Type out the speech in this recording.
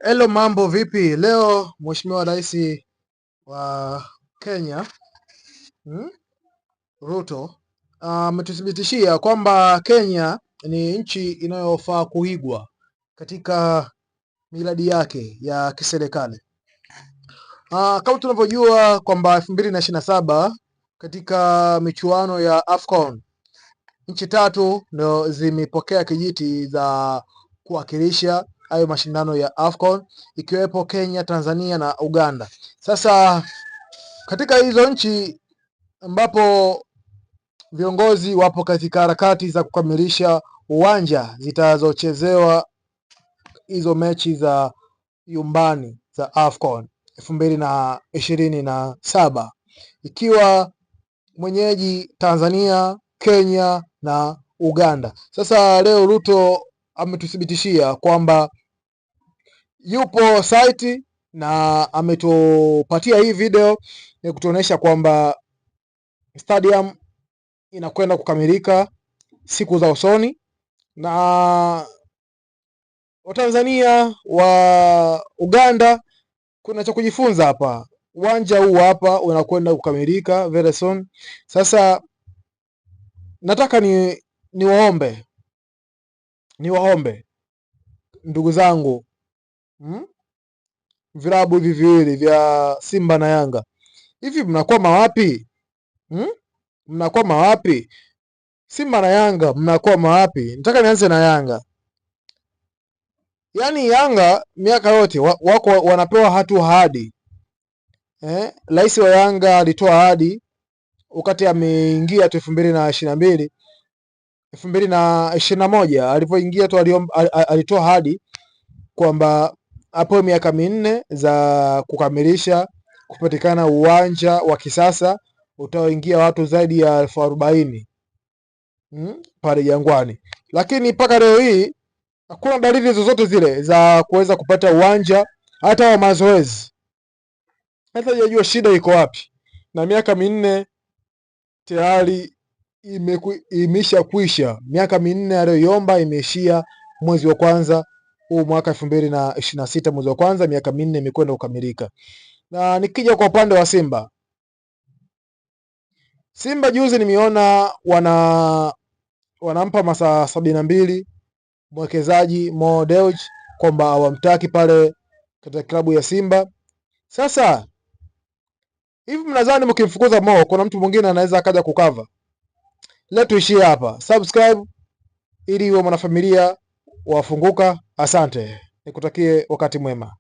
Hello, mambo vipi? Leo Mheshimiwa Rais wa Kenya Ruto ametuthibitishia kwamba Kenya ni nchi inayofaa kuigwa katika miradi yake ya kiserikali. Kama tunavyojua kwamba 2027 katika michuano ya AFCON nchi tatu ndio zimepokea kijiti za kuwakilisha hayo mashindano ya AFCON, ikiwepo Kenya, Tanzania na Uganda. Sasa katika hizo nchi ambapo viongozi wapo katika harakati za kukamilisha uwanja zitazochezewa hizo mechi za nyumbani za AFCON 2027, ikiwa mwenyeji Tanzania, Kenya na Uganda. Sasa leo Ruto ametuthibitishia kwamba yupo site na ametupatia hii video ya kutuonesha kwamba stadium inakwenda kukamilika siku za usoni, na Watanzania wa Uganda kuna cha kujifunza hapa. Uwanja huu hapa unakwenda kukamilika very soon. Sasa nataka niwaombe ndugu zangu, vilabu hivi viwili vya Simba na Yanga, hivi mnakwama wapi? Mnakwama wapi? Simba na Yanga mnakwama wapi? Nataka nianze na Yanga. Yaani Yanga miaka yote wako wanapewa ahadi. Rais wa Yanga alitoa ahadi wakati ameingia tu 2022 2021, alipoingia tu alitoa ahadi kwamba hapo miaka minne za kukamilisha kupatikana uwanja wa kisasa utaoingia watu zaidi ya 40,000 pale Jangwani, lakini mpaka leo hii hakuna dalili zozote zile za kuweza kupata uwanja hata wa mazoezi. Hata hajajua shida iko wapi, na miaka minne tayari imesha kwisha. Miaka minne aliyoiomba imeishia mwezi wa kwanza huu mwaka 2026, mwezi wa kwanza, miaka minne imekwenda kukamilika. Na nikija kwa upande wa Simba juzi nimeona wanampa masaa 72 mwekezaji Mo Dewji kwamba hawamtaki pale katika klabu ya Simba. Sasa hivi mnadhani mkimfukuza Mo kuna mtu mwingine anaweza akaja kukava? Leo tuishie hapa. Subscribe ili uwe mwanafamilia wafunguka. Asante, nikutakie wakati mwema.